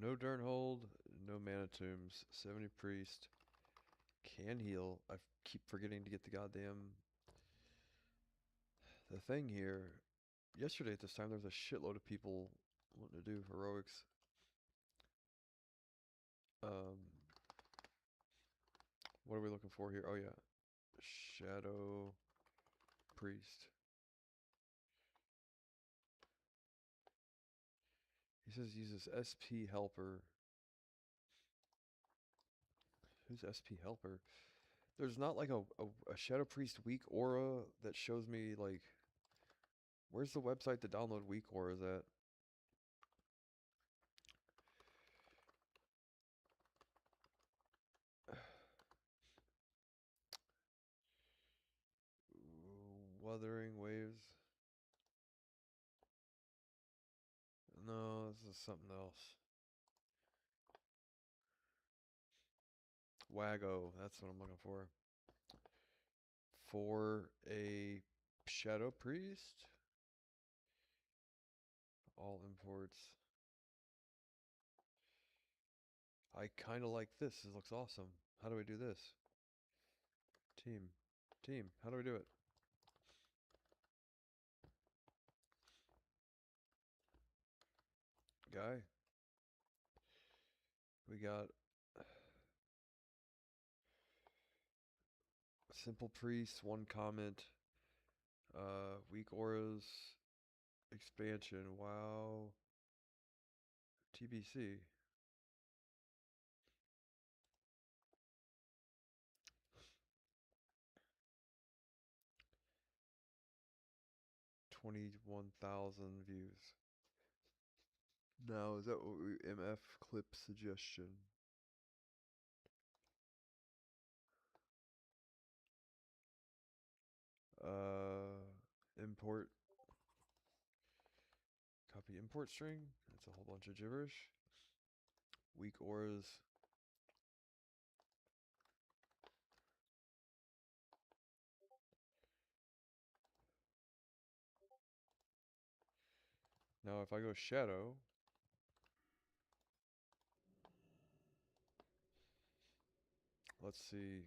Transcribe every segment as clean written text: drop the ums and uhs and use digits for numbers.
No Durnhold, no Mana Tombs, 70 Priest, can heal. I keep forgetting to get the goddamn the thing here. Yesterday at this time, there was a shitload of people wanting to do heroics. Um, what are we looking for here? Oh yeah, Shadow Priest. He says uses SP Helper. Who's SP Helper? There's not like a Shadow Priest weak aura that shows me like where's the website to download weak auras at? Wuthering Waves. No, this is something else. Wago, that's what I'm looking for. For a Shadow Priest. All imports. I kind of like this. This looks awesome. How do I do this? Team. Team. How do I do it? Guy. We got Simple Priest, one comment. Weak Auras. Expansion. Wow. TBC. $21,000 views. Now, is that what we MF clip suggestion? Import. Copy import string. That's a whole bunch of gibberish. Weak auras. Now, if I go shadow, let's see.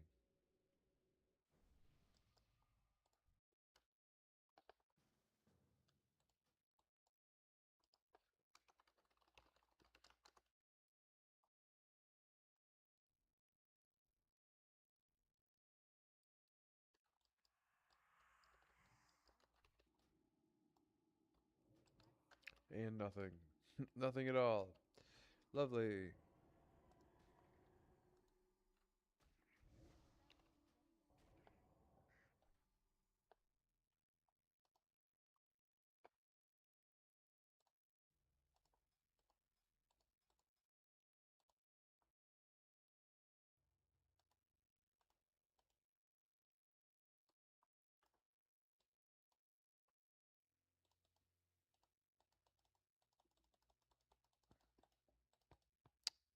And nothing. Nothing at all. Lovely.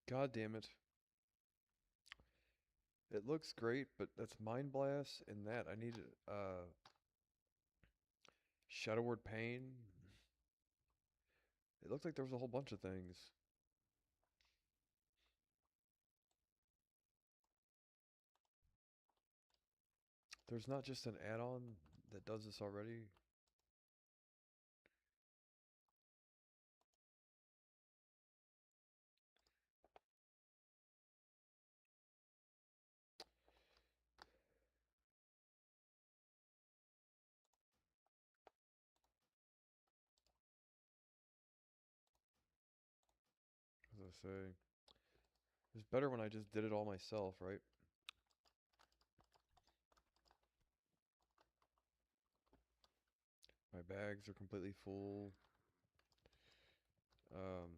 God damn it. It looks great, but that's Mind Blast and that. I need Shadow Word Pain. It looked like there was a whole bunch of things. There's not just an add-on that does this already. As I say, it was better when I just did it all myself, right? My bags are completely full. Um,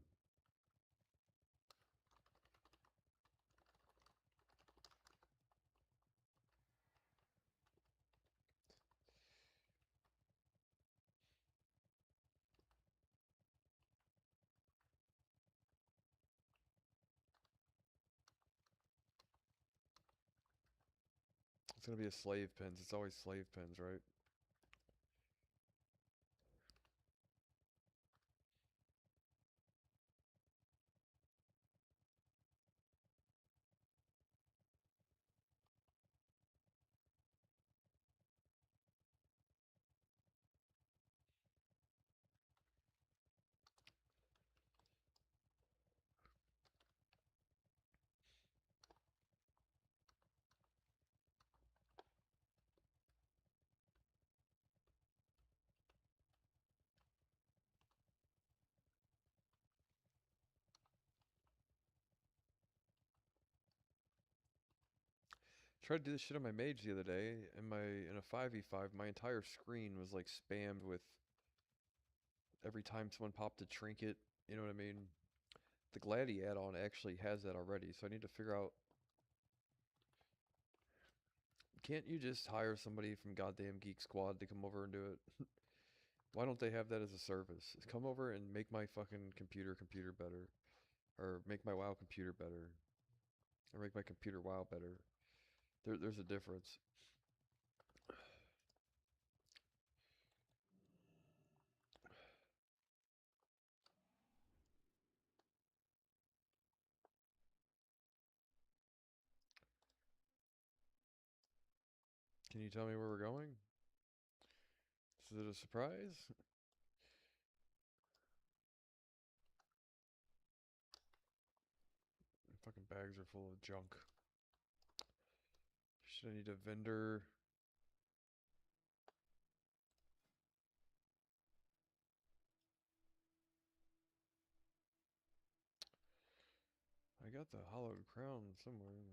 it's gonna be a slave pins. It's always slave pins, right? Tried to do this shit on my mage the other day, and in a 5v5, my entire screen was like spammed with every time someone popped a trinket. You know what I mean? The Gladi add-on actually has that already, so I need to figure out. Can't you just hire somebody from goddamn Geek Squad to come over and do it? Why don't they have that as a service? Come over and make my fucking computer better, or make my WoW computer better, or make my computer WoW better. There's a difference. Can you tell me where we're going? Is it a surprise? Fucking bags are full of junk. Should I need a vendor? I got the hollowed crown somewhere.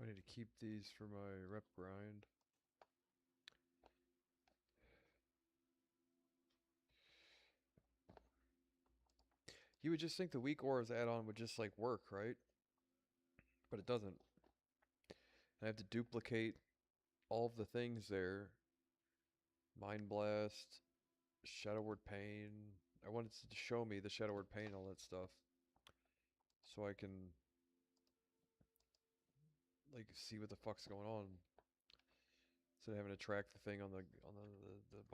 I need to keep these for my rep grind. You would just think the weak auras add-on would just like work, right? But it doesn't. I have to duplicate all of the things there. Mind Blast, Shadow Word Pain. I wanted to show me the Shadow Word Pain, all that stuff, so I can like see what the fuck's going on instead of having to track the thing on the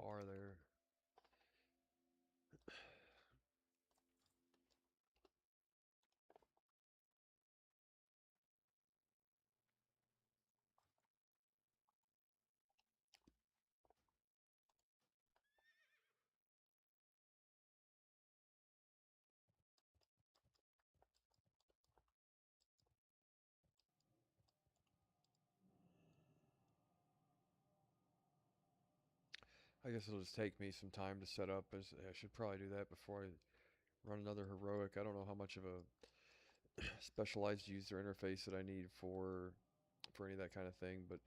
bar there. I guess it'll just take me some time to set up. I should probably do that before I run another heroic. I don't know how much of a specialized user interface that I need for any of that kind of thing, but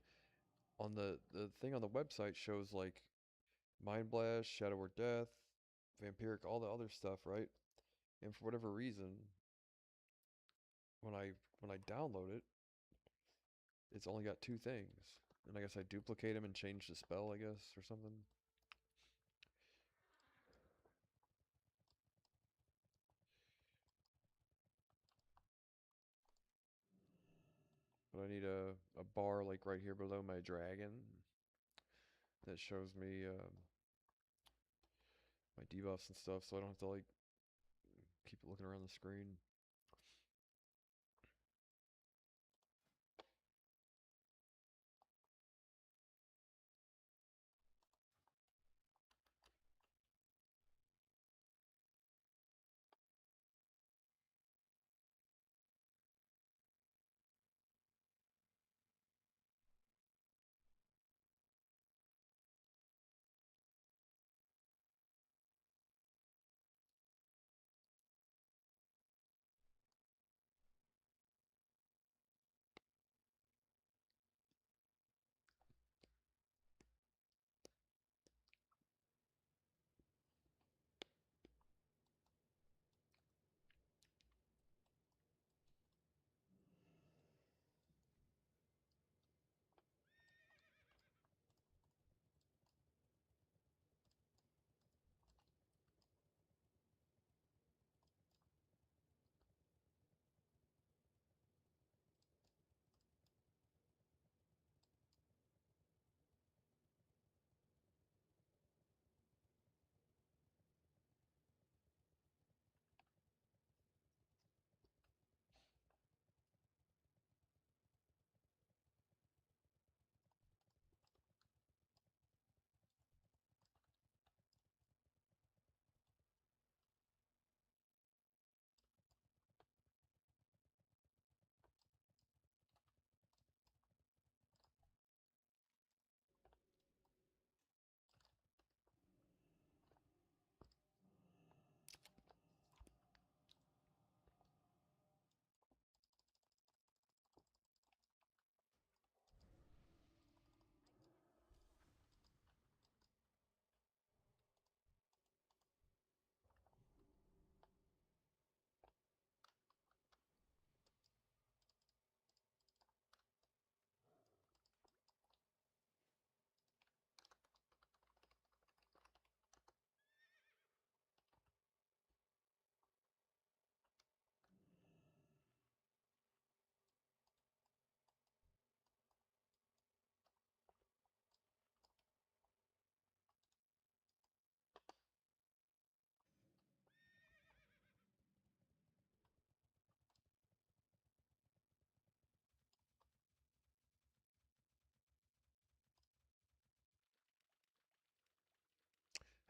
on the thing on the website shows like Mind Blast, Shadow Word Death, Vampiric, all the other stuff, right? And for whatever reason, when I download it, it's only got two things. And I guess I duplicate them and change the spell, I guess, or something. But I need a bar like right here below my dragon that shows me my debuffs and stuff, so I don't have to like keep looking around the screen.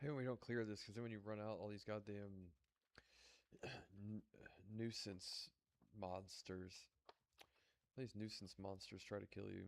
Hey, we don't clear this because then when you run out, all these goddamn n- nuisance monsters. These nuisance monsters try to kill you.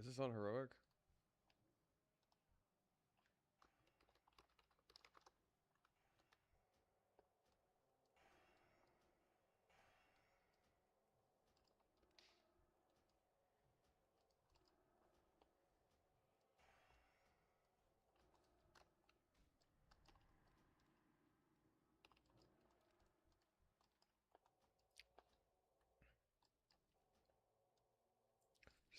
Is this on heroic?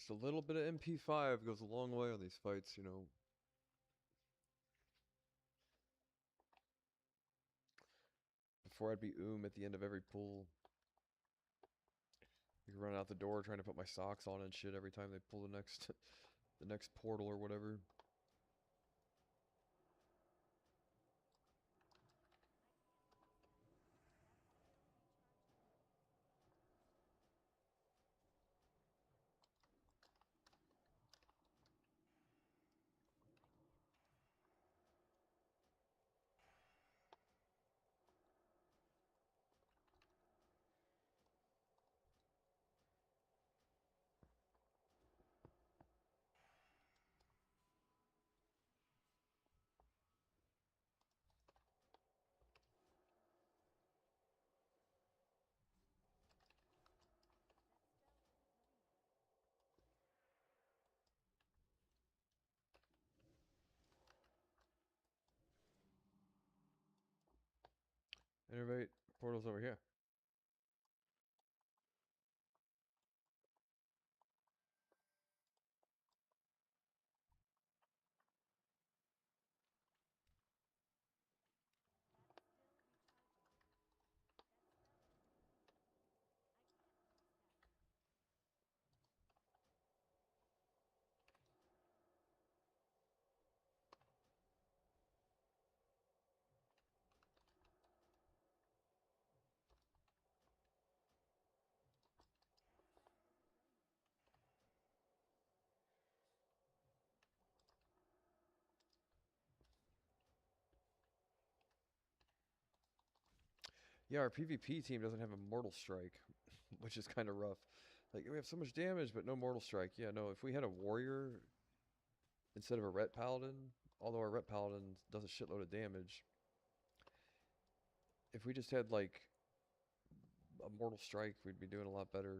Just a little bit of MP5 goes a long way on these fights, you know. Before I'd be at the end of every pull. You run out the door trying to put my socks on and shit every time they pull the next the next portal or whatever. Innervate portals over here. Yeah, our PvP team doesn't have a Mortal Strike, which is kind of rough. Like we have so much damage, but no Mortal Strike. Yeah, no. If we had a warrior instead of a Ret Paladin, although our Ret Paladin does a shitload of damage, if we just had like a Mortal Strike, we'd be doing a lot better.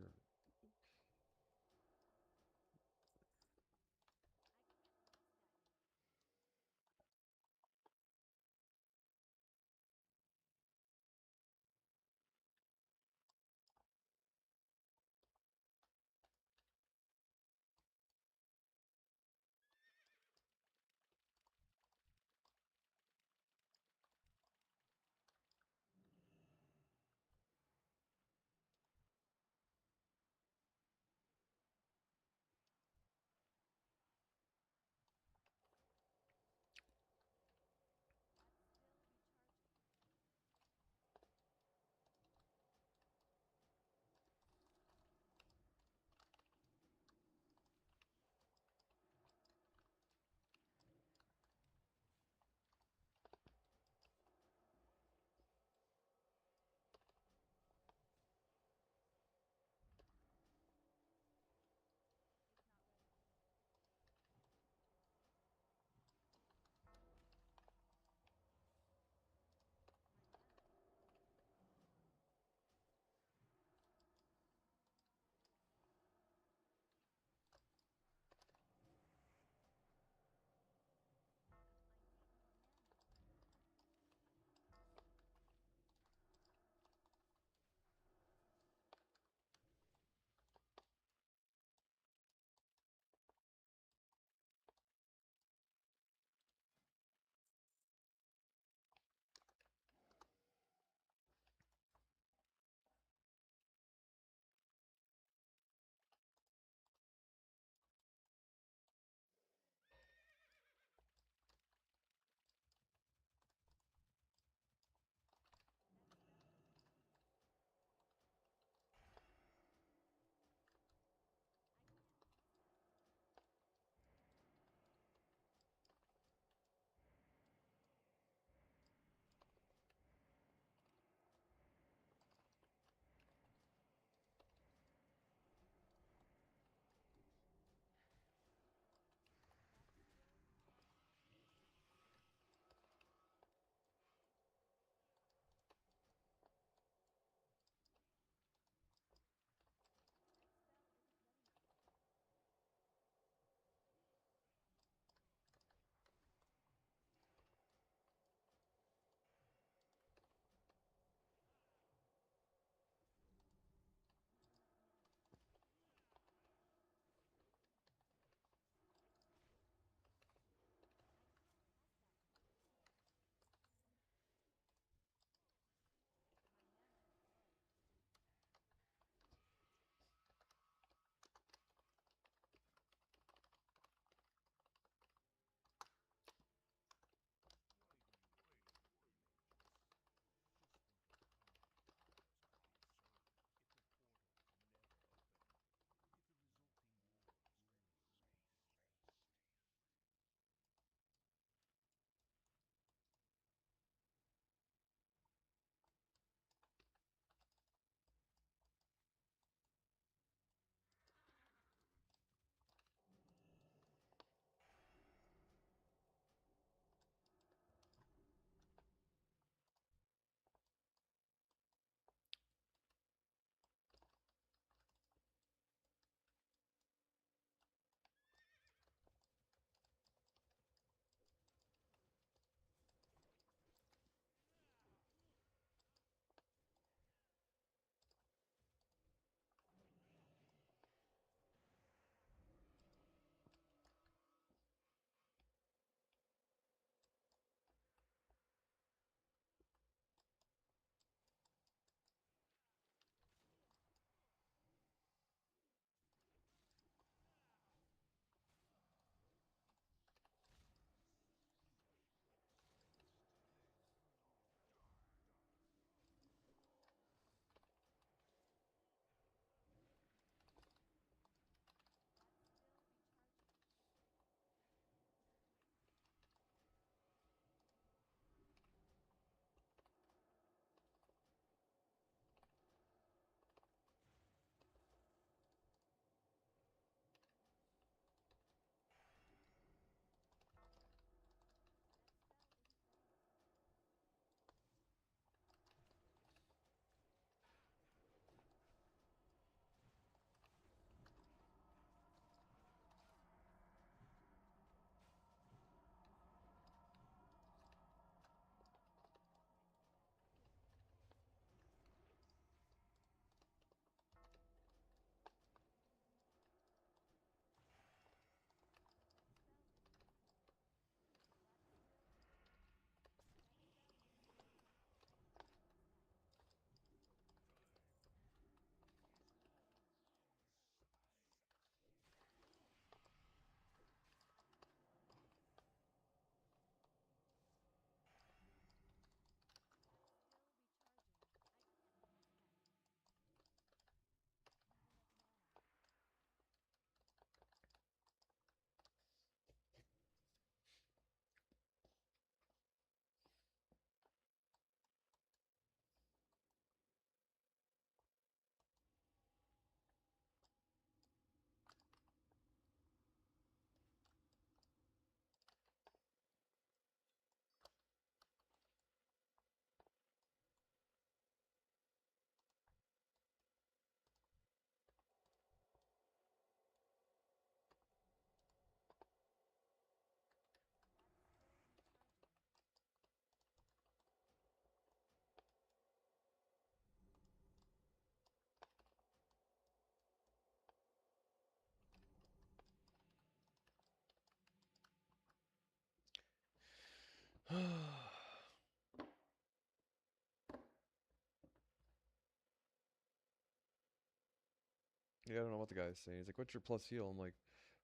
Yeah, I don't know what the guy's saying. He's like, "What's your plus heal?" I'm like,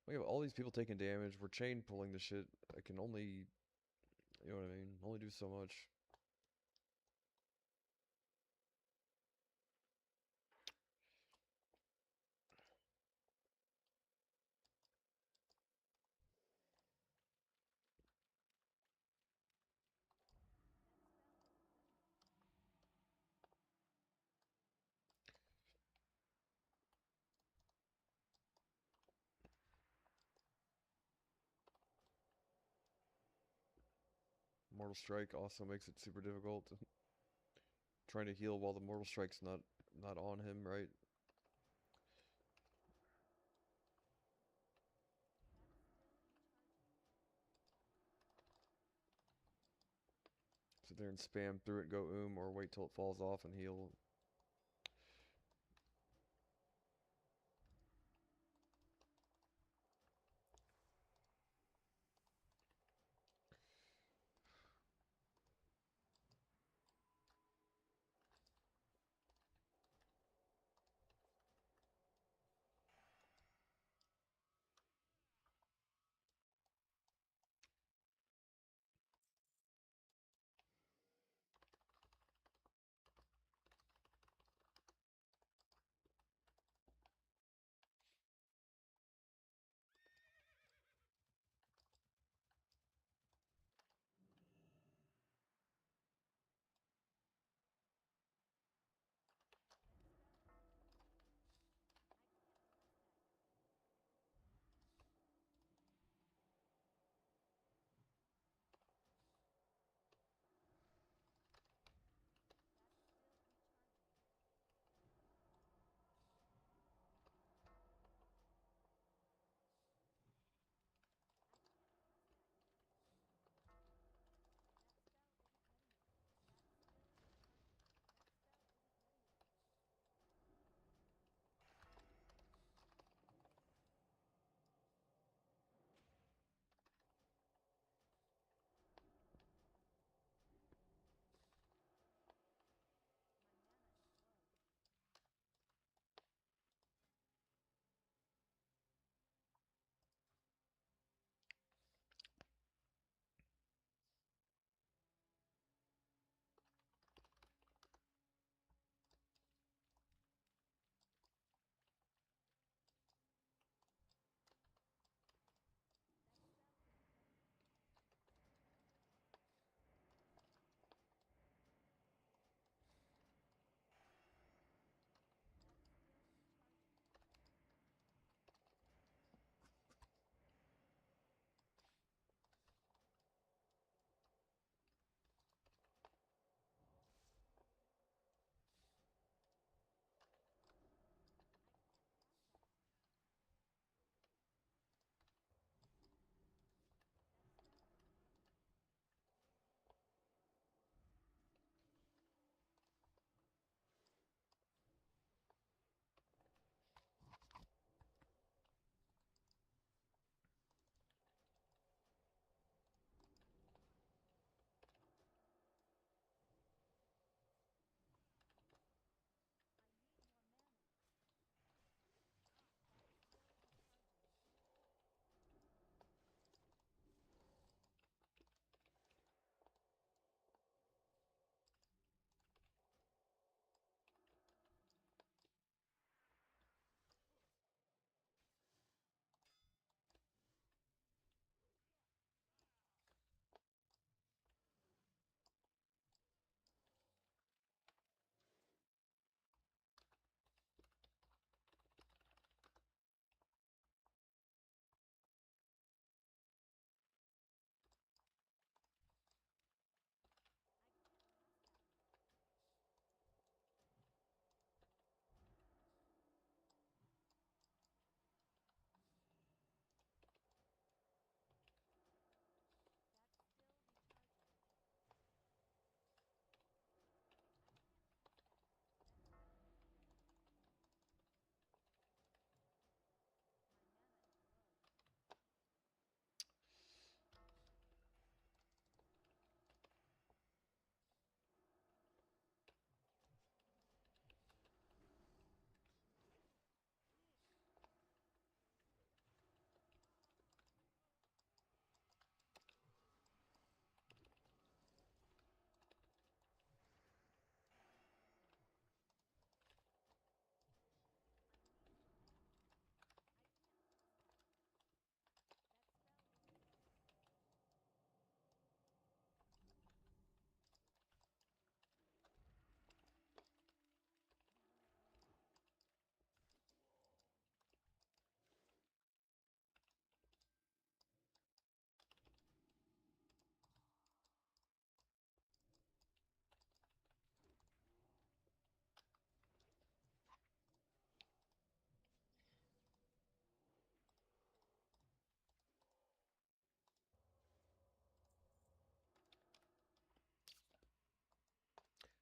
"We have all these people taking damage. We're chain pulling the shit. I can only, you know what I mean? Only do so much." Mortal Strike also makes it super difficult. Trying to heal while the Mortal Strike's not on him, right? Sit there and spam through it, go or wait till it falls off and heal.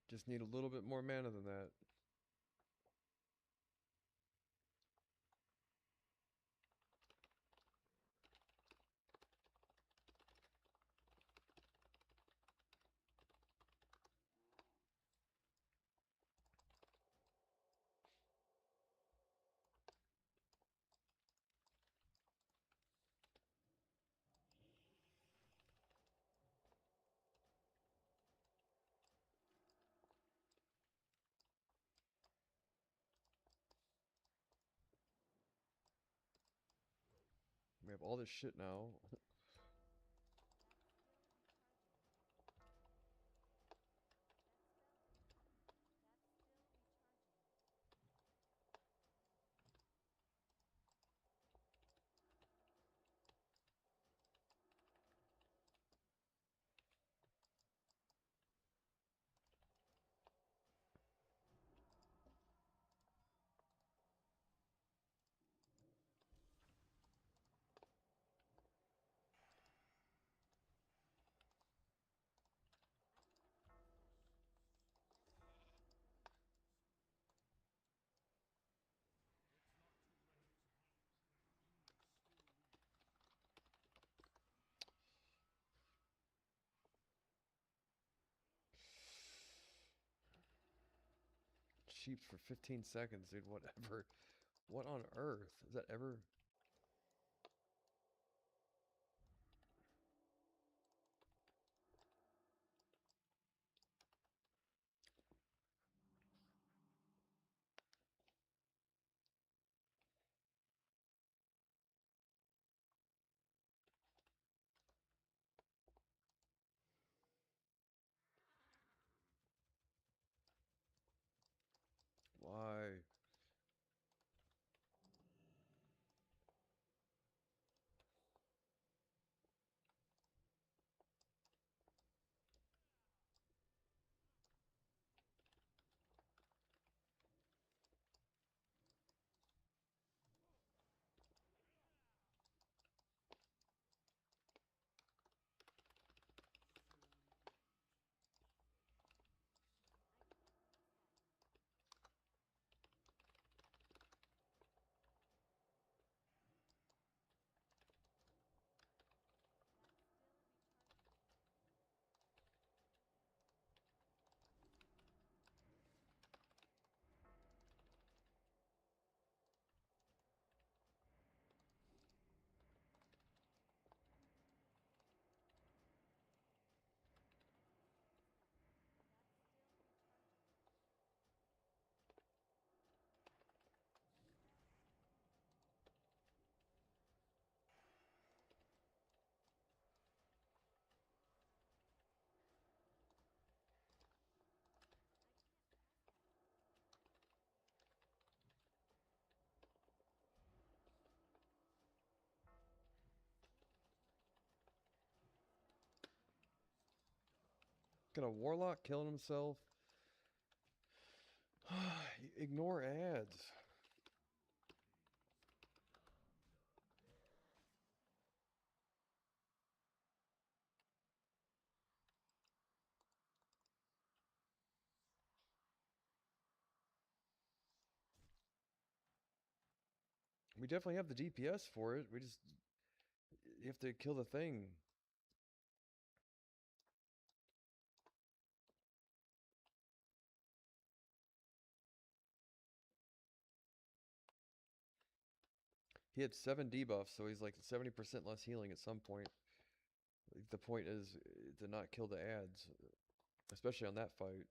Just need a little bit more mana than that. We have all this shit now. Sheep for 15 seconds, dude. Whatever. What on earth? Is that ever? Why? Gonna warlock killing himself? Ignore ads. We definitely have the DPS for it. We just you have to kill the thing. He had 7 debuffs, so he's like 70% less healing at some point. Like, the point is to not kill the ads, especially on that fight.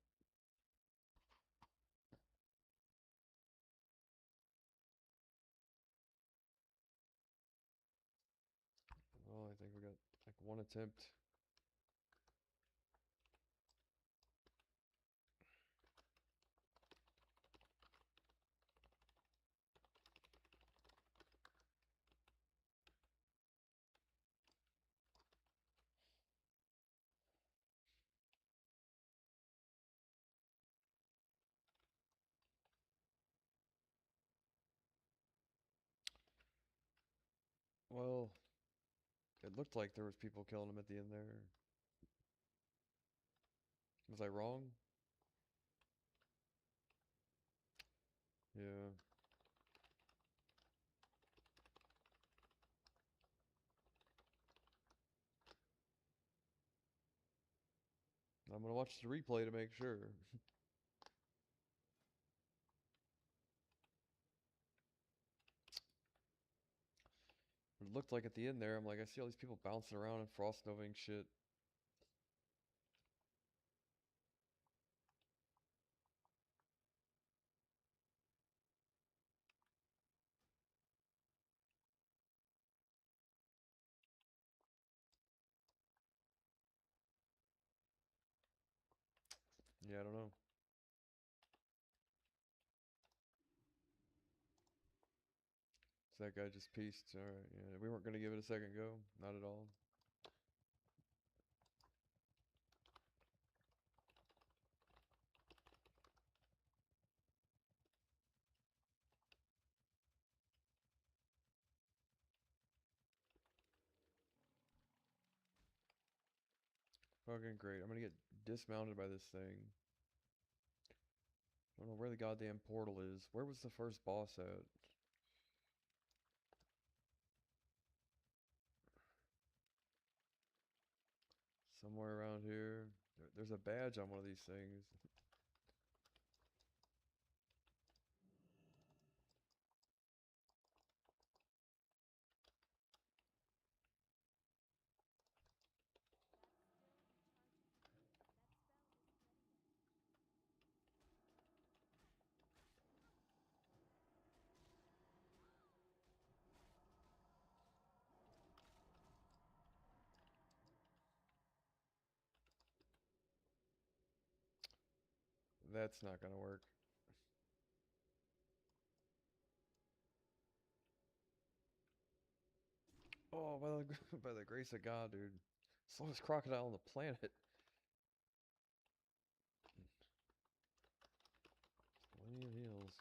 Well, I think we got like one attempt. Well, it looked like there was people killing him at the end there. Was I wrong? Yeah. I'm gonna watch the replay to make sure. It looked like at the end there, I'm like, I see all these people bouncing around and frost novaing shit. Yeah, I don't know. So that guy just pieced. Alright, yeah. We weren't gonna give it a second go. Not at all. Fucking great. I'm gonna get dismounted by this thing. I don't know where the goddamn portal is. Where was the first boss at? Somewhere around here. There's a badge on one of these things. That's not gonna work. Oh, by the by the grace of God, dude. Slowest crocodile on the planet. Plenty of heals.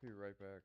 Be right back.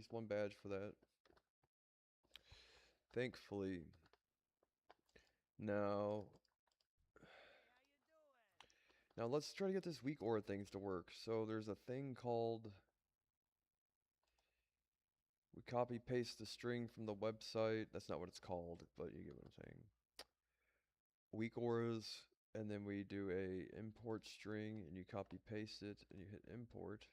least one badge for that. Thankfully. Now, let's try to get this weak aura things to work. So there's a thing called, we copy paste the string from the website. That's not what it's called, but you get what I'm saying. Weak auras, and then we do a import string, and you copy paste it, and you hit import.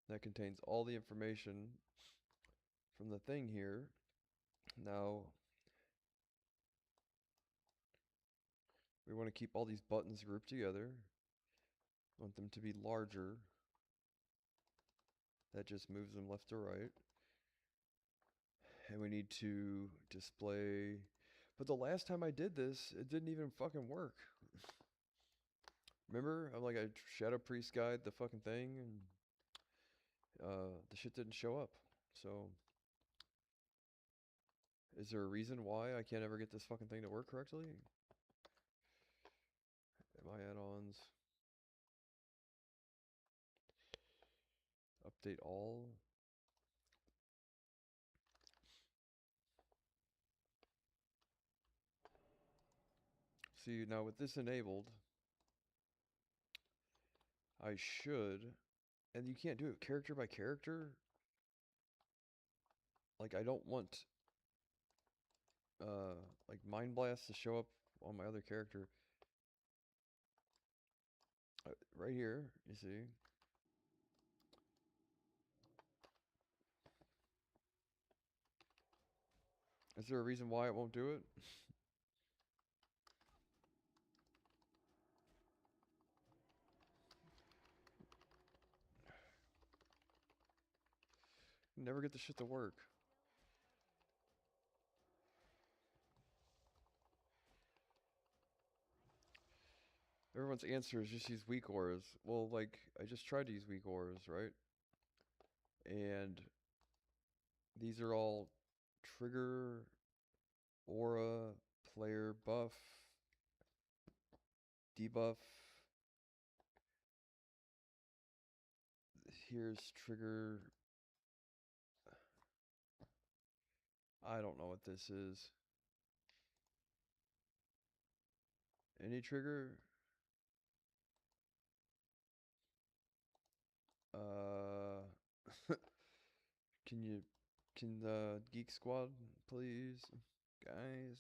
That contains all the information from the thing here. Now, we want to keep all these buttons grouped together. Want them to be larger. That just moves them left to right. And we need to display, but the last time I did this, it didn't even fucking work. Remember, I'm like, I Shadow Priest guide the fucking thing, and the shit didn't show up. So, is there a reason why I can't ever get this fucking thing to work correctly? My add-ons. Update all. See, now with this enabled, I should, and you can't do it character by character. Like, I don't want, like Mind Blast to show up on my other character. Right here, you see. Is there a reason why it won't do it? Never get the shit to work. Everyone's answer is just use weak auras. Well, like, I just tried to use weak auras, right? And these are all trigger, aura, player buff, debuff. Here's trigger. I don't know what this is. Any trigger? Can the Geek Squad please, guys?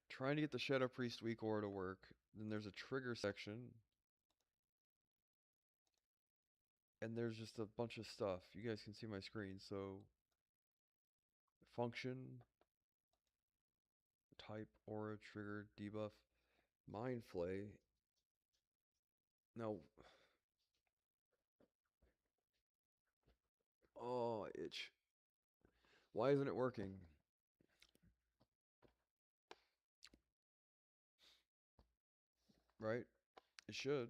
Trying to get the Shadow Priest weak aura to work. Then there's a trigger section. And there's just a bunch of stuff. You guys can see my screen, so function, type, aura, trigger, debuff, mind flay. Now, oh, itch. Why isn't it working? Right? It should.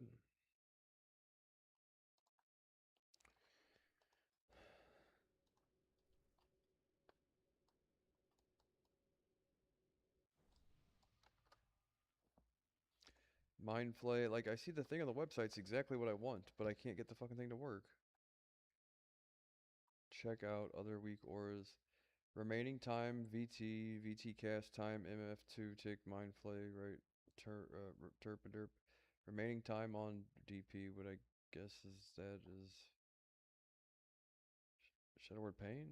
Mind flay, like I see the thing on the website's exactly what I want, but I can't get the fucking thing to work. Check out other weak auras. Remaining time, VT, VT cast time, MF2, tick, mind flay, right, terp and derp. Remaining time on DP, what I guess is that is Shadow Word Pain?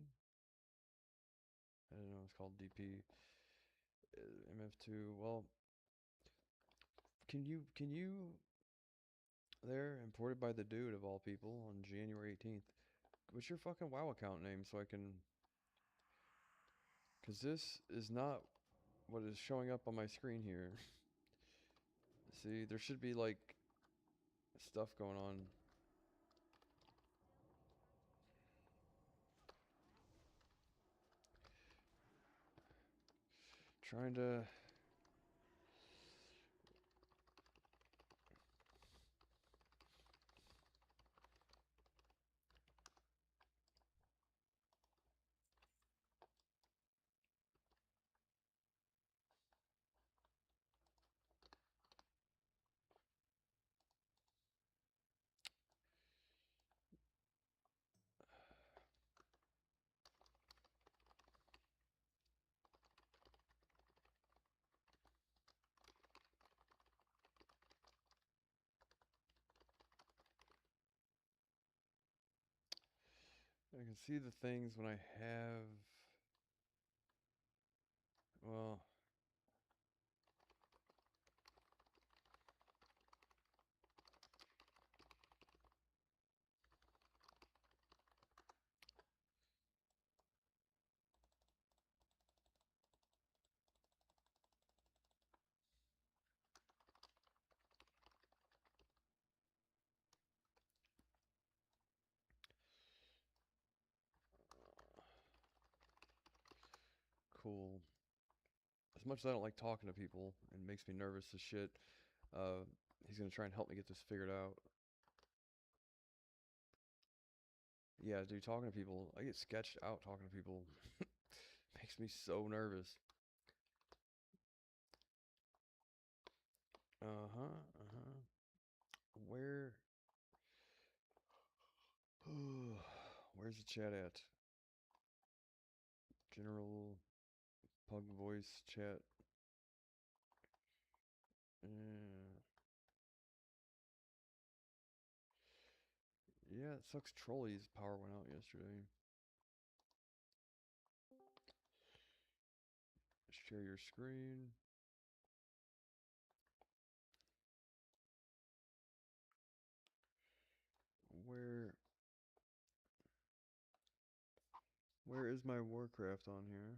I don't know, it's called DP. MF2, well, can you, there, imported by the dude of all people on January 18th. What's your fucking WoW account name so I can, because this is not what is showing up on my screen here. See, there should be like stuff going on. Trying to... I can see the things when I have. Well, cool. As much as I don't like talking to people and makes me nervous as shit, uh, he's gonna try and help me get this figured out. Yeah, dude, talking to people, I get sketched out talking to people. Makes me so nervous. Uh-huh, uh-huh. Where? Where's the chat at? General pug voice chat. Yeah, it sucks. Trolley's power went out yesterday. Share your screen. Where where is my Warcraft on here?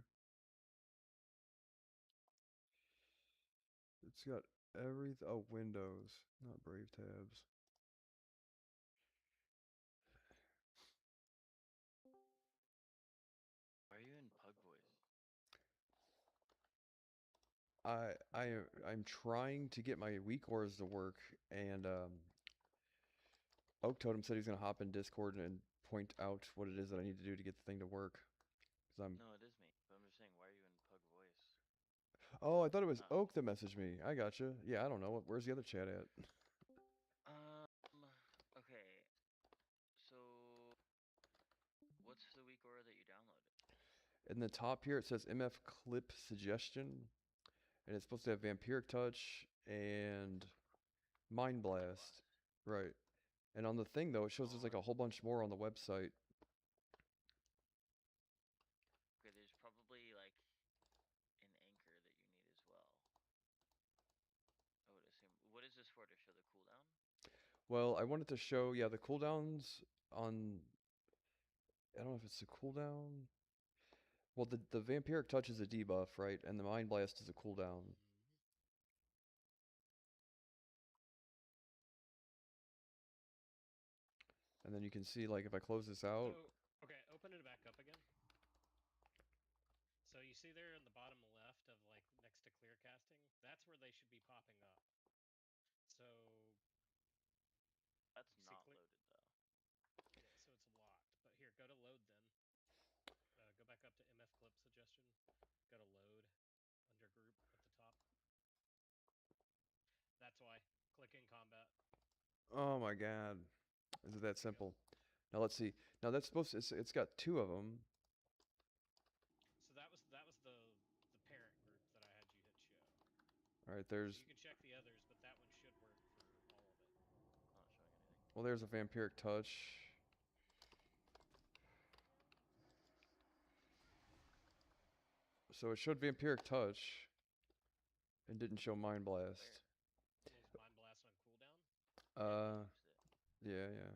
It's got everything. Oh, Windows, not Brave tabs. Why are you in pug voice? I'm trying to get my weak ores to work, and Oak Totem said he's gonna hop in Discord and point out what it is that I need to do to get the thing to work. Cause I'm. No, it is me. But I'm just saying, why are you in pug voice? Oh, I thought it was Oh. Oak that messaged me. I gotcha. Yeah, I don't know. Where's the other chat at? Okay. So, what's the weak aura that you downloaded? In the top here, it says MF Clip Suggestion, and it's supposed to have Vampiric Touch and Mind Blast. Right. And on the thing, though, it shows there's like a whole bunch more on the website. Okay, there's probably like an anchor that you need as well. I would assume. What is this for? To show the cooldown? Well, I wanted to show, yeah, the cooldowns on. I don't know if it's the cooldown. Well, the Vampiric Touch is a debuff, right? And the Mind Blast is a cooldown. And then you can see, like, if I close this out. So, okay, open it back up again. So you see there in the bottom left of like next to clear casting, that's where they should be popping up. So That's not loaded though. yeah, so it's locked. But here, go to load then. Go back up to MF Clip Suggestion. Go to load under group at the top. That's why. Click in combat. Oh my god. Is it that simple? Now let's see. Now that's supposed to, it's got two of them. So that was the parent group that I had you hit show. All right, So there's. you can check the others, but that one should work for all of it. Not showing anything. Well, there's a Vampiric Touch. So it showed Vampiric Touch and didn't show Mind Blast. Was Mind Blast on cooldown? Yeah, yeah.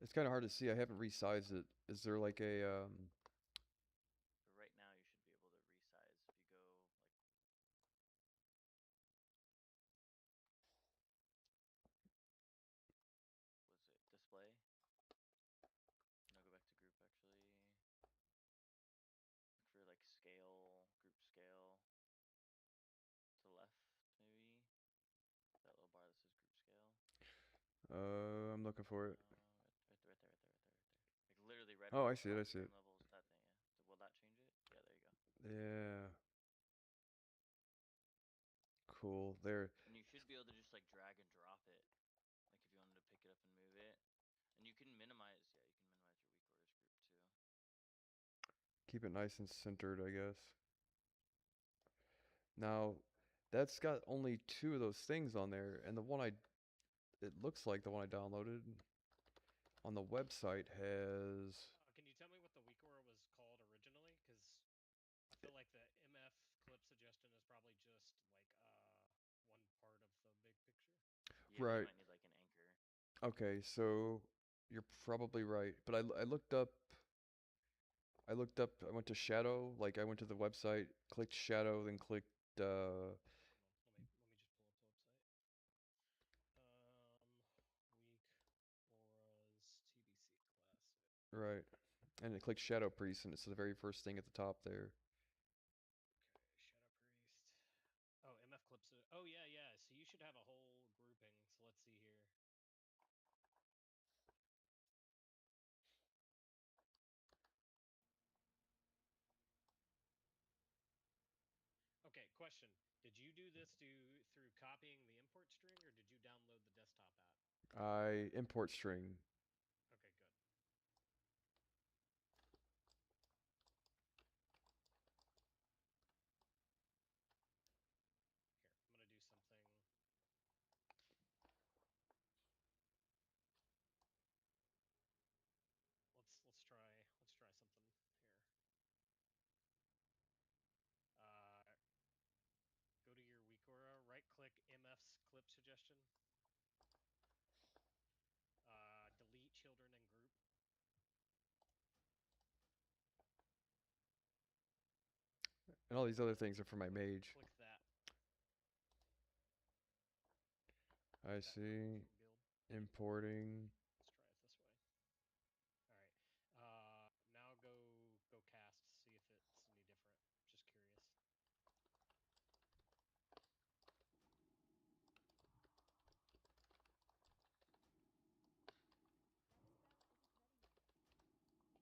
It's kind of hard to see. I haven't resized it. Is there like a But right now, you should be able to resize if you go like. Was it display? No, go back to group actually. Look for like scale, group scale. To the left, maybe. That little bar that says group scale. I'm looking for it. Like literally right. Oh, I see it. I see it. Levels, that thing. Yeah. Will that change it? Yeah, there you go. Yeah. Cool. There. And you should be able to just like drag and drop it, like if you wanted to pick it up and move it. And you can minimize. Yeah, you can minimize your weak orders group too. Keep it nice and centered, I guess. Now, that's got only two of those things on there, and the one it looks like the one I downloaded on the website has. Can you tell me what the weak aura was called originally? Because I feel like the MF clip suggestion is probably just like one part of the big picture. Yeah, Right. you might need like an anchor. Okay, so you're probably right. But I looked up. I looked up. I went to Shadow. Like I went to the website, clicked Shadow, then clicked. Hold on, let me just pull up the website. Weak auras TBC classic. Right, and it clicked Shadow Priest, and it's the very first thing at the top there. Okay, Shadow Priest. Oh, MF clips. Oh yeah, yeah. So you should have a whole grouping. So let's see here. Okay, question. Did you do this through copying the import string, or did you download the desktop app? I import string. Okay, good. Here, I'm gonna do something. Let's try something here. Go to your Weakora, right click MF's clip suggestion. Delete children and group. And all these other things are for my mage. Click that. I That see. group from build. Importing. Let's try it this way. All right. Now go cast. See if it's any different. Just curious.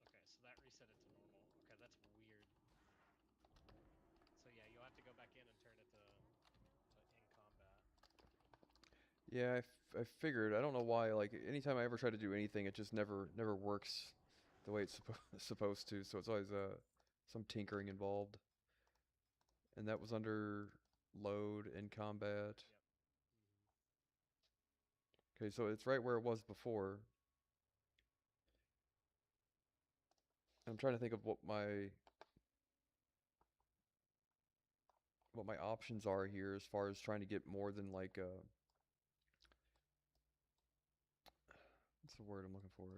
Okay, so that reset it to normal. Okay, that's weird. So yeah, you'll have to go back in and turn it to in combat. Yeah, I figured. I don't know why. Like anytime I ever try to do anything, it just never works the way it's supposed to. So it's always some tinkering involved. And that was under load in combat. Yep. Okay, so it's right where it was before. I'm trying to think of what my options are here as far as trying to get more than like what's the word I'm looking for?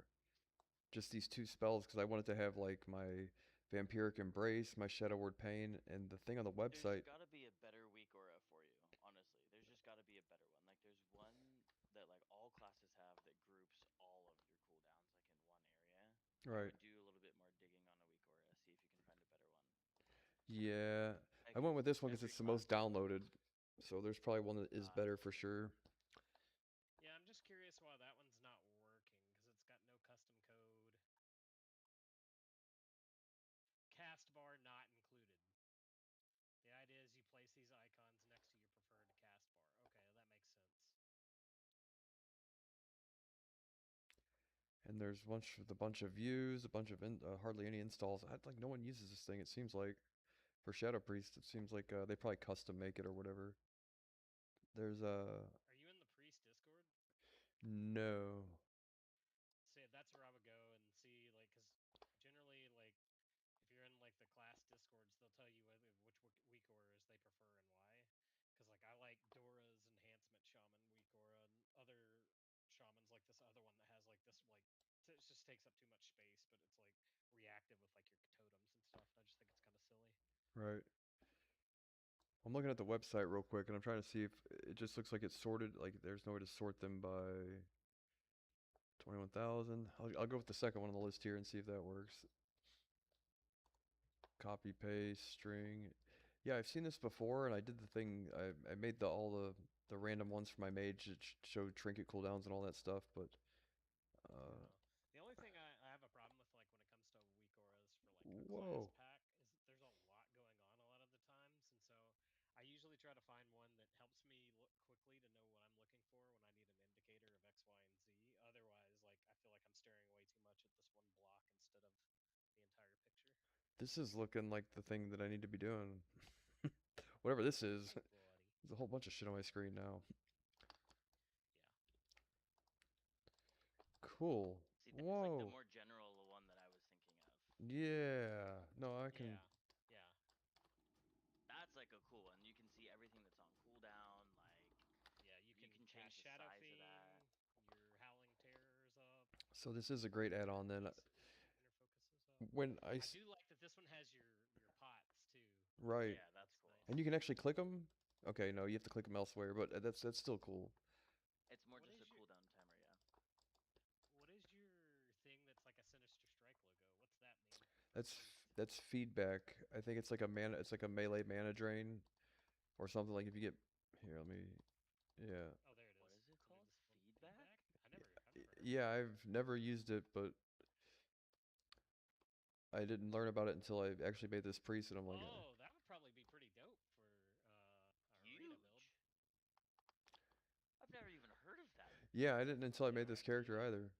Just these two spells because I wanted to have like my Vampiric Embrace, my Shadow Word Pain, and the thing on the website. There's gotta be a better weak aura for you, honestly. There's just gotta be a better one. Like there's one that like all classes have that groups all of your cooldowns like in one area. I Right. would do a little bit more digging on a weak aura, see if you can find a better one. Yeah. I Like went with this one because every it's the class most has one. downloaded. So there's probably one that is better for sure. Yeah, I'm just curious why that one's not working because it's got no custom code. Cast bar not included. The idea is you place these icons next to your preferred cast bar. Okay, that makes sense. And there's a bunch of views, a bunch of hardly any installs. Like no one uses this thing. It seems like for Shadow Priest, it seems like they probably custom make it or whatever. There's Are you in the priest Discord? no. See, that's where I would go and see, like, because generally, like, if you're in like the class discords, they'll tell you which weak auras they prefer and why. Because like I like Dora's enhancement shaman weak aura, and other shamans like this other one that has like this like it just takes up too much space, but it's like reactive with like your totems and stuff. I just think it's kind of silly. Right. I'm looking at the website real quick and I'm trying to see if it just looks like it's sorted. Like there's no way to sort them by 21,000. I'll go with the second one on the list here and see if that works. Copy paste string. Yeah, I've seen this before, and I did the thing. I made all the random ones for my mage that showed trinket cooldowns and all that stuff. But The only thing I have a problem with, like when it comes to weak auras for like a whoa, class pack, is that there's a lot going on a lot of the times, and so I usually try to find one that helps me look quickly to know what I'm looking for when I need an indicator of X, Y, and Z. Otherwise, like I feel like I'm staring way too much at this one block instead of the entire picture. this is looking like the thing that I need to be doing. Whatever this is, Hey, buddy. there's a whole bunch of shit on my screen now. Yeah. Cool. See, It's like the Whoa. more general one that I was thinking of. Yeah. No, I can. Yeah. That's like a cool one. You can see everything that's on cooldown. Like Yeah, you you can can change cast the Shadow size of Fiend, that. your Howling Terrors up, So this is a great add-on then. inner focuses up. When I do like that this one has your pots too. right, Yeah, that's cool. Nice. and you can actually click them. Okay, no, you have to click them elsewhere, but that's still cool. It's more What just a is your cooldown timer, yeah. what is your thing that's like a Sinister Strike logo? What's that mean? That's At least. that's feedback. I think it's like a mana. It's like a melee mana drain, or something. Like if you get here, let me. Yeah, Oh, there it is. What is it I mean, called? this one Feedback? I've never heard of yeah. that. I've never used it, but I didn't learn about it until I actually made this priest, and I'm like, Oh, that would probably be pretty dope for our arena build. Huge. I've never even heard of that. yeah, I didn't until I made Yeah, this character me neither. either.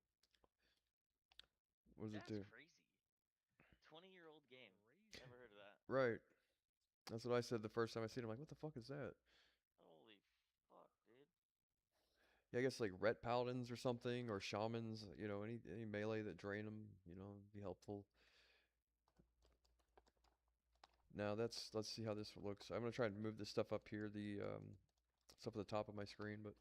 What does it That's do? crazy. 20-year-old game. Crazy. Never heard of that. Right. That's what I said the first time I seen it. I'm like, what the fuck is that? Holy fuck, dude. Yeah, I guess like ret paladins or something, or shamans. You know, any melee that drain them. You know, be helpful. Now let's see how this looks. I'm gonna try and move this stuff up here, the stuff at the top of my screen, but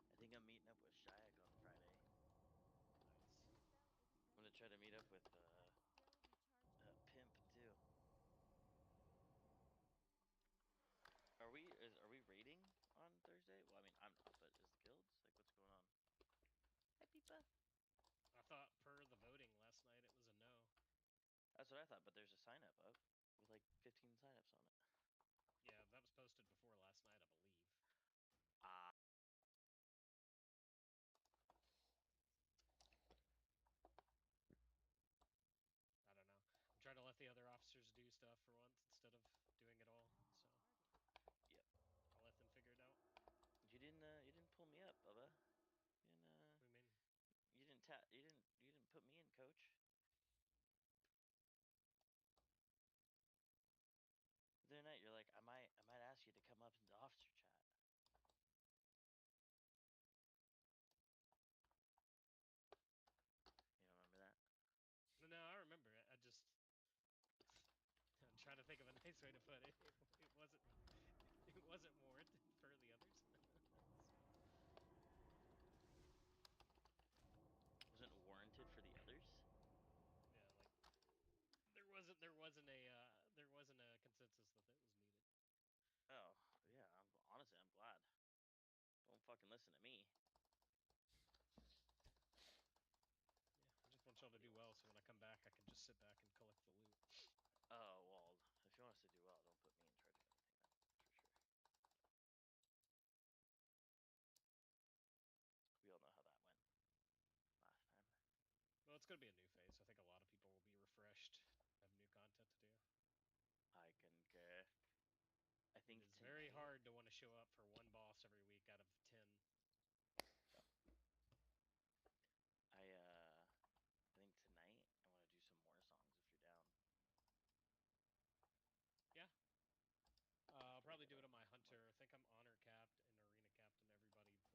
I think I'm meeting up with Shayak on Friday. Nice. I'm gonna try to meet up with Pimp too. Are we raiding on Thursday? Well, I mean I'm not, but is the guilds like what's going on? Hi, pizza. I thought per the voting last night it was a no. That's what I thought, but there's a sign up up with like 15 signups on it. Yeah, that was posted before last night, I believe. Ah, I don't know. I'm trying to let the other officers do stuff for once instead of doing it all. So yep. I'll let them figure it out. You didn't pull me up, Bubba. You didn't What do you mean? you didn't put me in, coach. The other night you're like, I might ask you to come up into officer chat. You don't remember that? No, I remember it. I'm trying to think of a nice way to put it. It wasn't warranted for the others. Wasn't warranted for the others? Yeah, like there wasn't a consensus that it was needed. Oh, yeah, honestly I'm glad. Don't fucking listen to me. Yeah, I just want y'all to do well, so when I come back, I can just sit back and collect the loot. Oh, well, if you want us to do well, don't put me in charge of anything then. That's for sure. We all know how that went last time. Well, it's gonna be a new phase. I think a lot of people will be refreshed, have new content to do. I concur. I think It's very tonight. hard to want to show up for one boss every week out of 10. I think tonight I want to do some more songs if you're down. Yeah. I'll Like probably do it a on my hunter. I think I'm honor capped and arena capped and everybody but the hunter.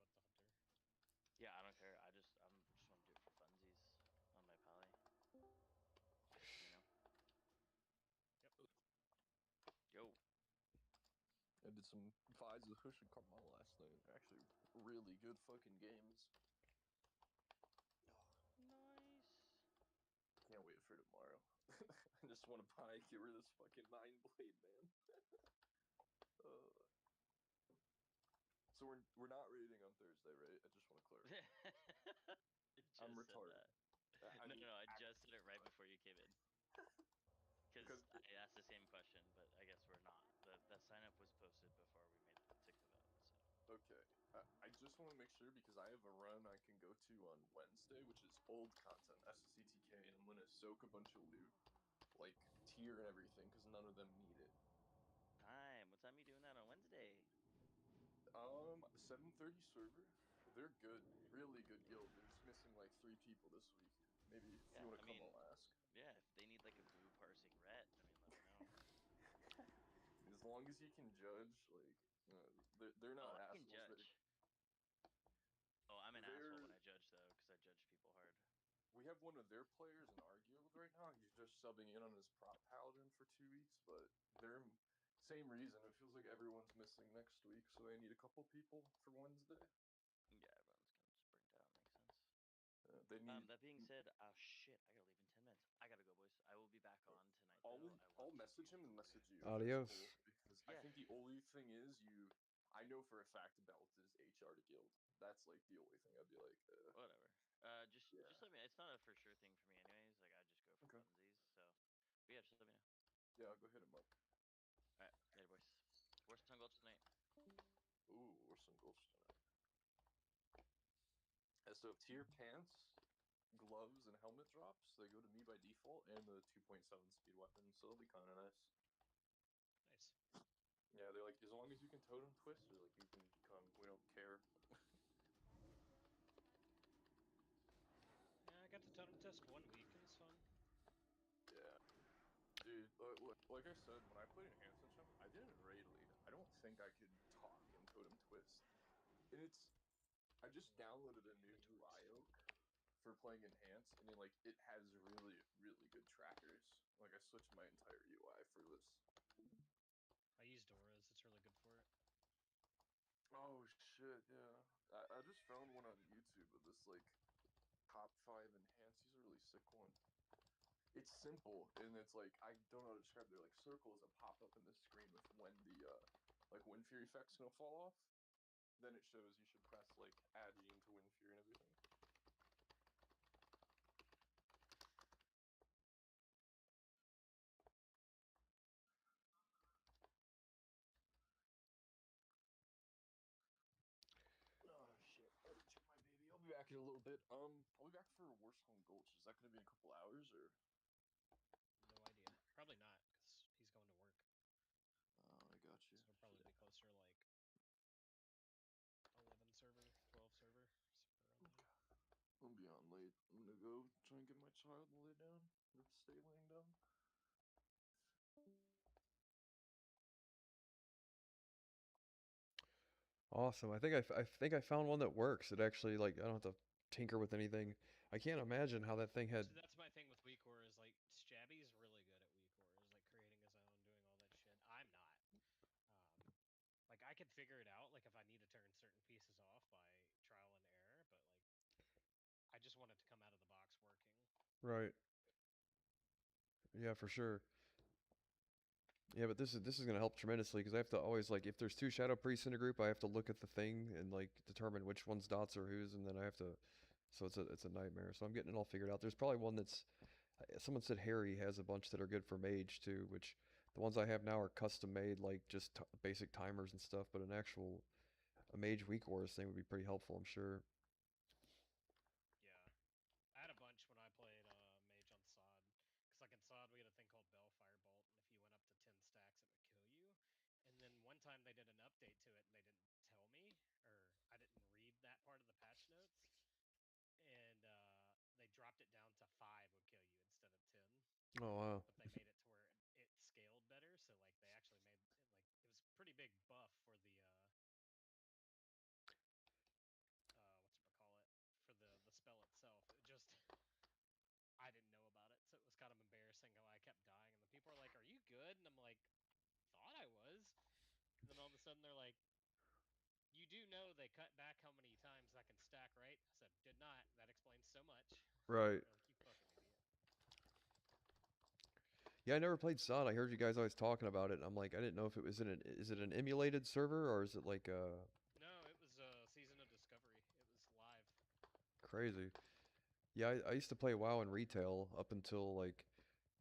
Yeah, I don't care. I just want to do it for funsies on my pally. You know? Yep. Yo. I did some fights with Hush and Carmel last night. Actually, really good fucking games. Nice. Can't wait for tomorrow. I just want to buy, get rid of this fucking Nine Blade, man. uh, so we're not raiding on Thursday, right? I just want to clarify. I'm Just said retarded. that. I mean, No, I just said it right before you came in. Because because I asked the same question, but I guess we're not. The sign up was posted before we took the vote. So okay, I just want to make sure because I have a run I can go to on Wednesday, which is old content, SSCTK, and I'm gonna soak a bunch of loot, like tier and everything, because none of them need it. time. What time are you doing that on Wednesday? 7:30 server. They're good, really good guild. They're just missing like 3 people this week. Maybe if Yeah, you want I to come, mean, I'll ask. yeah. If they need like a blue parsing ret, I mean, let me know. As long as you can judge, like they're not Oh, I can assholes. judge. Oh, I'm an They're asshole we have one of their players in our guild right now. He's just subbing in on his prop paladin for 2 weeks, but they're same reason. It feels like everyone's missing next week, so they need a couple people for Wednesday. Yeah, everyone's kind of just burnt out. Makes sense. They need. That being said, oh shit, I gotta leave in 10 minutes. I gotta go, boys. I will be back on tonight. I'll Though. I'll message him and message you. Adios. Cool, because I Yeah. think the only thing is you. I know for a fact Belt is HR to guild. That's like the only thing I'd be like. Whatever. Just Yeah. let me. It's not a for sure thing for me, anyways. Like I just go for Okay. funsies. So, but yeah, just let me know. Yeah, I'll go hit him up. All right, later, boys. Where's Sun Gulch tonight? Ooh, we're some ghosts tonight. So tier pants, gloves, and helmet drops, they go to me by default, and the 2.7 speed weapon, so it'll be kind of nice. Nice. Yeah, they're like, as long as you can totem twist, or like you can become, we don't care. Yeah, I got to totem test 1 week. It was fun. Yeah. Dude, like I said, when I played Enhanced Enchant, I didn't raid lead. I don't think I could talk in totem twist. And I just downloaded a new UI oak for playing Enhanced, and it has really, really good trackers. Like, I switched my entire UI for this. I use Dora's. It's really good for it. Oh shit, yeah. I just found one on YouTube of this like top 5 enhanced. He's a really sick one. It's simple and it's like I don't know how to describe it. They're like circles that pop up in the screen with when the like Wind Fury effect's gonna fall off. Then it shows you should press like add gene to Wind Fury and everything. Oh shit. Let me check my baby. I'll be back in a little bit. I'll be back for Warsong Gulch. Is that gonna be in a couple hours or? No idea. Probably not, because he's going to work. Oh, I got you. So it'll probably be closer to like 11 server, 12 server. I'm beyond late. I'm gonna go try and get my child and lay down. Or stay laying down. Awesome. I think I found one that works. It actually like I don't have to tinker with anything. I can't imagine how that thing had. So that's my thing with WeakWar is like Stabby's really good at WeakWar, is like creating his own, doing all that shit. I'm not. Like I could figure it out, like if I need to turn certain pieces off by trial and error, but like I just want it to come out of the box working. Right. Yeah, for sure. Yeah, but this is gonna help tremendously because I have to always like if there's 2 shadow priests in a group, I have to look at the thing and like determine which one's dots or whose, and then I have to. So it's a nightmare. So I'm getting it all figured out. There's probably one that's. Someone said Harry has a bunch that are good for mage too, which the ones I have now are custom made, like just basic timers and stuff. But an actual a mage weak wars thing would be pretty helpful, I'm sure. Yeah. I had a bunch when I played Mage on Sod. Because like in Sod we had a thing called Bell Firebolt, and if you went up to 10 stacks it would kill you. And then one time they did an update to it and they didn't tell me, or I didn't read that part of the patch notes. And they dropped it down to 5 would kill you instead of 10. Oh wow. But they made it to where it scaled better, so like they actually made it like it was a pretty big buff for the for the spell itself. It just I didn't know about it, so it was kind of embarrassing how I kept dying. And the people are like, "Are you good?" And I'm like, "Thought I was." And then all of a sudden they're like, "You do know they cut back how many times I can stack, right?" I said, "Did not. That explains so much." Right. They're like, "You fucking idiot." Yeah, I never played Sun. I heard you guys always talking about it. And I'm like, I didn't know if it was is it an emulated server or is it like No, it was Season of Discovery. It was live. crazy? Yeah, I used to play WoW in retail up until like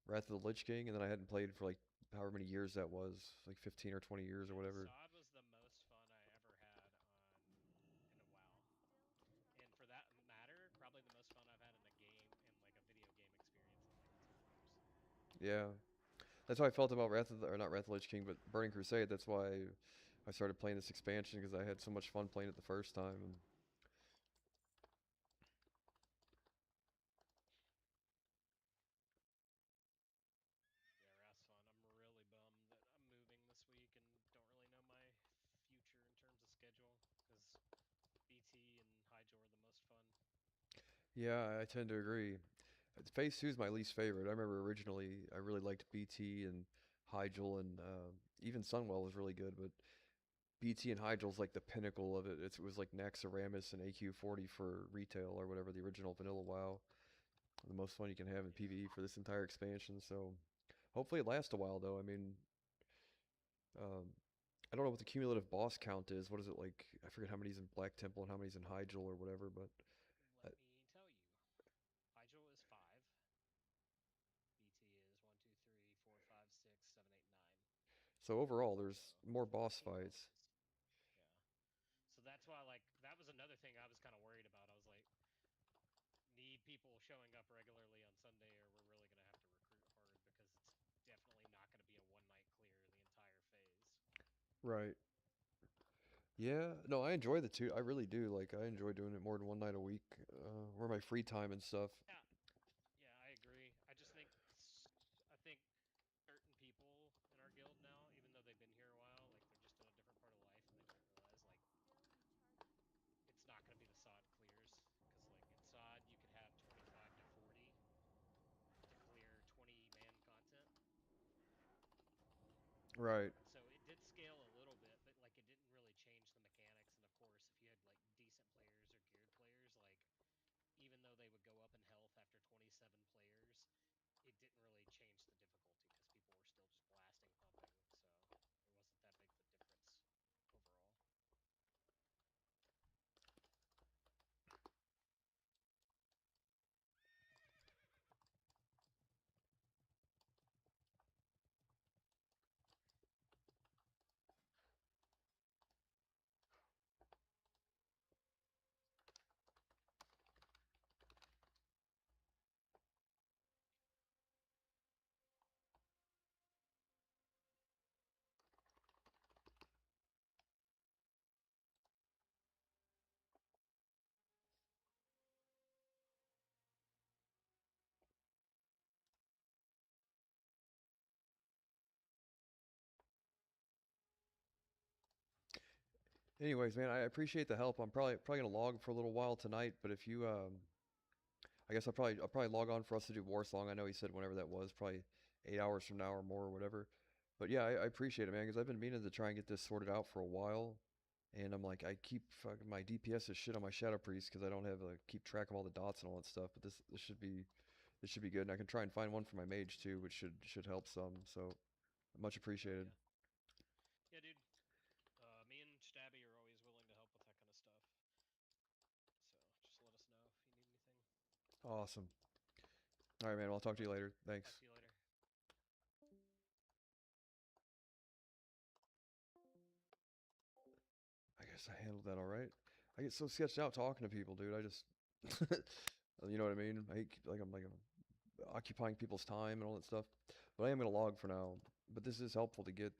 Wrath of the Lich King, and then I hadn't played for like however many years that was, like 15 or 20 years or whatever. Sod was the most fun I ever had on in a WoW. And for that matter, probably the most fun I've had in a game in like a video game experience in like 10 years. Yeah, that's how I felt about or not Wrath of the Lich King, but Burning Crusade. That's why I started playing this expansion because I had so much fun playing it the first time. And Yeah, Wrath's fun. I'm really bummed that I'm moving this week and don't really know my future in terms of schedule because BT and Hydro are the most fun. Yeah, I tend to agree. Phase 2 is my least favorite. I remember originally I really liked BT and Hyjal and even Sunwell was really good, but BT and Hyjal's like the pinnacle of it. It was like Naxxramas and AQ40 for retail or whatever, the original vanilla WoW. The most fun you can have in PvE for this entire expansion. So hopefully it lasts a while though. I mean, um, I don't know what the cumulative boss count is. What is it like? I forget how many's in Black Temple and how many's in Hyjal or whatever, but uh, Let me tell you. Hyjal is 5. BT is 1, 2, 3, 4, 5, 6, 7, 8, 9. so overall So there's more boss 4 fights. bosses. Yeah. So that's why, like, that was another thing I was kind of worried about. I was like, need people showing up regularly on Sunday, or we're really going to have to recruit hard because it's definitely not going to be a one night clear the entire phase. Right. Yeah, no, I enjoy the two. I really do. Like, I enjoy doing it more than one night a week, or my free time and stuff. Yeah, yeah, I agree. I just think I think certain people in our guild now, even though they've been here a while, like they're just in a different part of life and they don't realize like it's not going to be the sod clears because like in sod you could have 25 to 40 to clear 20 man content. Right. And so it did scale a little bit, but like it didn't really change the mechanics. And of course, if you had like decent players or geared players, like even though they would go up in health after 27 players, it didn't really change the difficulty because people were still just blasting pumping. So it wasn't that big of a difference overall. Anyways, man, I appreciate the help. I'm probably gonna log for a little while tonight, but if you I guess I'll probably log on for us to do Warsong. I know he said whenever that was, probably 8 hours from now or more or whatever. But yeah, I appreciate it, man, because I've been meaning to try and get this sorted out for a while. And I'm like, I keep fucking my DPS is shit on my Shadow Priest because I don't have keep track of all the dots and all that stuff. But this should be good, and I can try and find one for my mage too, which should help some. So much appreciated. Yeah, yeah, dude. Me and Stabby are always willing to help with that kind of stuff. So just let us know if you need anything. Awesome. All right, man. Well, I'll talk to you later. Thanks. Talk to you later. I guess I handled that all right. I get so sketched out talking to people, dude. I just, you know what I mean? I hate, like I'm occupying people's time and all that stuff. But I am gonna log for now. But this is helpful to get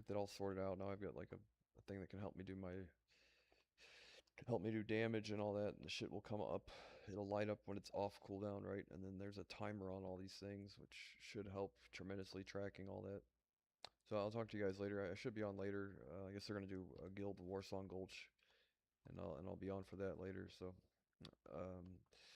that all sorted out. Now I've got like a thing that can help me do damage and all that, and the shit will come up. It'll light up when it's off cooldown, right? And then there's a timer on all these things, which should help tremendously tracking all that. So I'll talk to you guys later. I should be on later. I guess they're gonna do a guild Warsong Gulch, and I'll be on for that later. So, um,